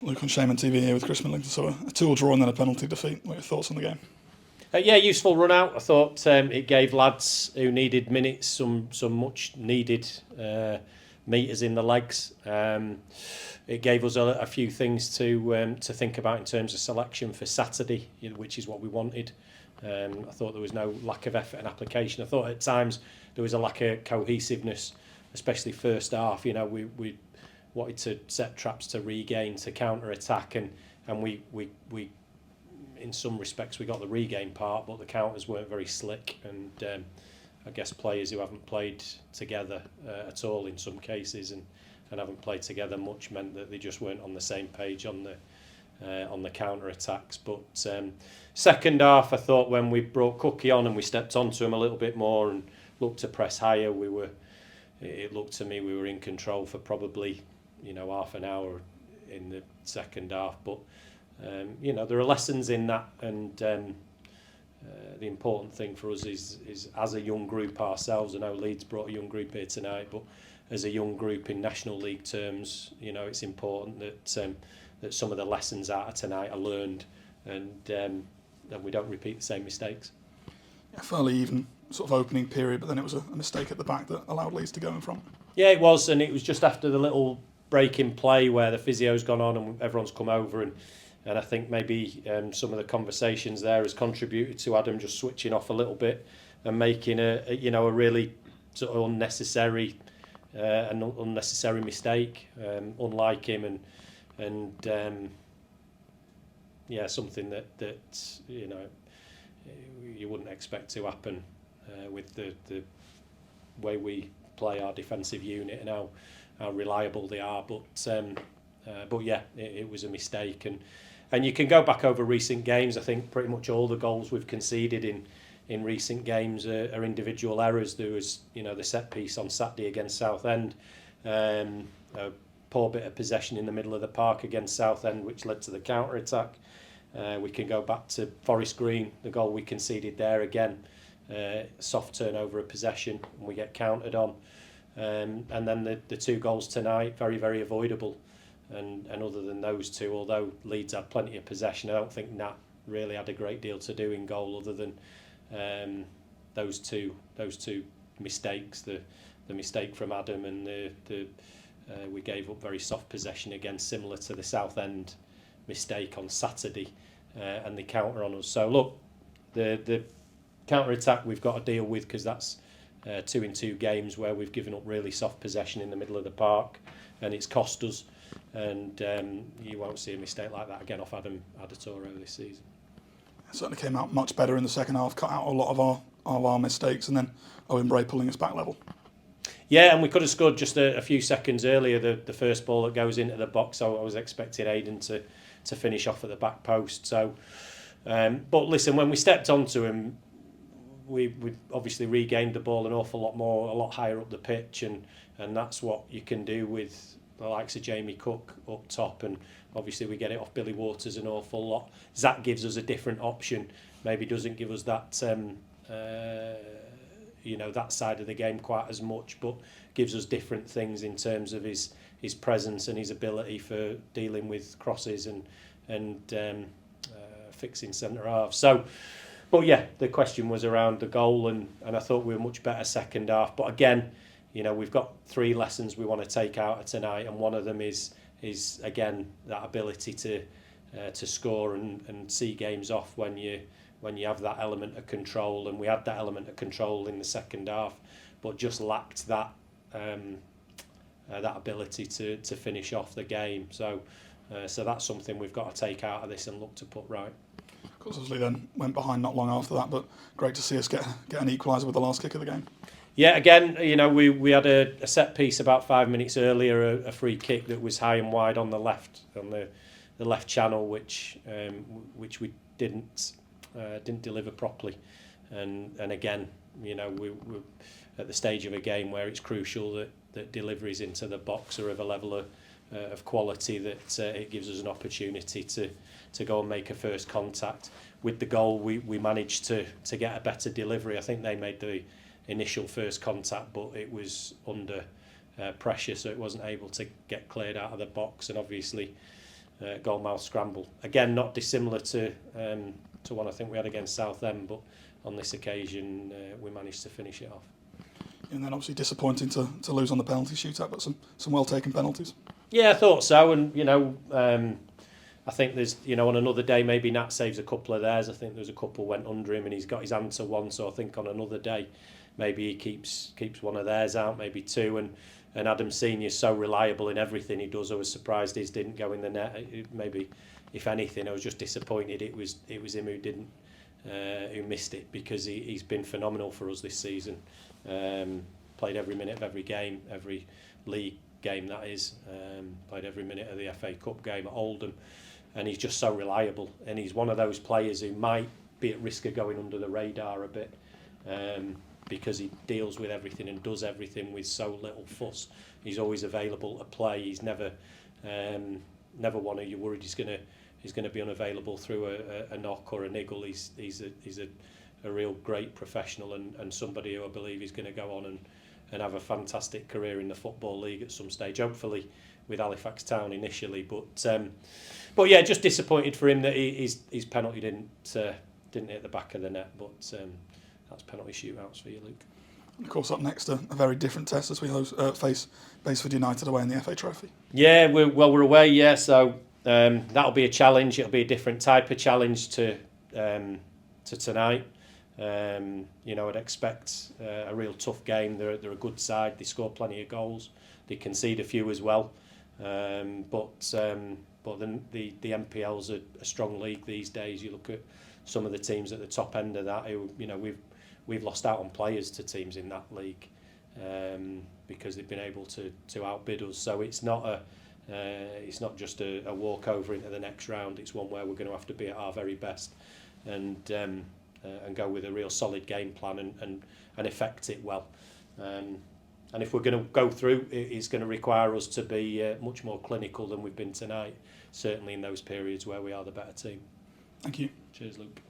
Luke on Shaman TV here with Chris Millington. So a 2-2 draw and then a penalty defeat. What are your thoughts on the game? Yeah, useful run out. I thought it gave lads who needed minutes some much needed meters in the legs. It gave us a few things to think about in terms of selection for Saturday, which is what we wanted. I thought there was no lack of effort and application. I thought at times there was a lack of cohesiveness, especially first half. We wanted to set traps to regain, to counter attack, and we in some respects we got the regain part, but the counters weren't very slick, and I guess players who haven't played together at all in some cases and haven't played together much meant that they just weren't on the same page on the counter attacks. But second half, I thought when we brought Cookie on and we stepped onto him a little bit more and looked to press higher, it looked to me we were in control for probably half an hour in the second half. But there are lessons in that, and the important thing for us is as a young group ourselves. I know Leeds brought a young group here tonight, but as a young group in National League terms, it's important that some of the lessons out of tonight are learned, and we don't repeat the same mistakes. Yeah, fairly even sort of opening period, but then it was a mistake at the back that allowed Leeds to go in front. Yeah, it was, and it was just after the little break in play where the physio's gone on and everyone's come over, and I think maybe some of the conversations there has contributed to Adam just switching off a little bit and making a really sort of unnecessary mistake, unlike him, and something that you wouldn't expect to happen with the way we play our defensive unit and how reliable they are. But yeah, it was a mistake, and you can go back over recent games. I think pretty much all the goals we've conceded in recent games are individual errors. There was the set piece on Saturday against Southend, a poor bit of possession in the middle of the park against Southend, which led to the counter attack. We can go back to Forest Green, the goal we conceded there again, soft turnover of possession, and we get countered on. And then the two goals tonight, very, very avoidable. And other than those two, although Leeds had plenty of possession, I don't think Nat really had a great deal to do in goal other than those two mistakes. The mistake from Adam and we gave up very soft possession again, similar to the Southend mistake on Saturday, and the counter on us. So look, the counter attack we've got to deal with, because that's 2 in 2 games where we've given up really soft possession in the middle of the park, and it's cost us. And you won't see a mistake like that again off Adam Adatoro this season. It certainly came out much better in the second half, cut out a lot of our mistakes, and then Owen Bray pulling us back level. Yeah, and we could have scored just a few seconds earlier, the first ball that goes into the box. So I was expecting Aidan to finish off at the back post. So, but listen, when we stepped onto him, we obviously regained the ball an awful lot more, a lot higher up the pitch, and that's what you can do with the likes of Jamie Cook up top, and obviously we get it off Billy Waters an awful lot. Zach gives us a different option, maybe doesn't give us that that side of the game quite as much, but gives us different things in terms of his presence and his ability for dealing with crosses and fixing centre half. So, but yeah, the question was around the goal, and I thought we were much better second half. But again, we've got 3 lessons we want to take out of tonight, and one of them is again that ability to score and see games off when you have that element of control, and we had that element of control in the second half, but just lacked that ability to finish off the game. So that's something we've got to take out of this and look to put right. Of course, obviously then went behind not long after that, but great to see us get an equaliser with the last kick of the game. Yeah, again, we had a set piece about 5 minutes earlier, a free kick that was high and wide on the left channel, which we didn't deliver properly, and again, we're at the stage of a game where it's crucial that deliveries into the box are of a level of quality that it gives us an opportunity to go and make a first contact. With the goal, we managed to get a better delivery. I think they made the initial first contact, but it was under pressure, so it wasn't able to get cleared out of the box. And obviously, goalmouth scramble. Again, not dissimilar to one I think we had against Southend, but on this occasion we managed to finish it off. And then obviously disappointing to lose on the penalty shootout, but some well taken penalties. Yeah, I thought so, and I think there's, on another day maybe Nat saves a couple of theirs. I think there's a couple went under him and he's got his hand to one, so I think on another day maybe he keeps one of theirs out, maybe two, and Adam Senior's so reliable in everything he does. I was surprised his didn't go in the net. Maybe, if anything, I was just disappointed it was him who missed it, because he's been phenomenal for us this season. Played every minute of every game, every league game that is. Played every minute of the FA Cup game at Oldham, and he's just so reliable. And he's one of those players who might be at risk of going under the radar a bit, because he deals with everything and does everything with so little fuss. He's always available to play. He's never one who you're worried he's going to be unavailable through a knock or a niggle. He's a real great professional, and somebody who I believe is going to go on and have a fantastic career in the Football League at some stage, hopefully with Halifax Town initially. But yeah, just disappointed for him that his penalty didn't hit the back of the net. But that's penalty shootouts for you, Luke. And of course, up next, a very different test as we face Baseford United away in the FA Trophy. Yeah, we're away. Yeah, so that'll be a challenge. It'll be a different type of challenge to tonight. I'd expect a real tough game. They're a good side. They score plenty of goals. They concede a few as well. But then the NPL's a strong league these days. You look at some of the teams at the top end of that. Who, we've lost out on players to teams in that league because they've been able to outbid us. So it's not just a walkover into the next round. It's one where we're going to have to be at our very best and go with a real solid game plan and effect it well. And if we're going to go through, it's going to require us to be much more clinical than we've been tonight, certainly in those periods where we are the better team. Thank you. Cheers, Luke.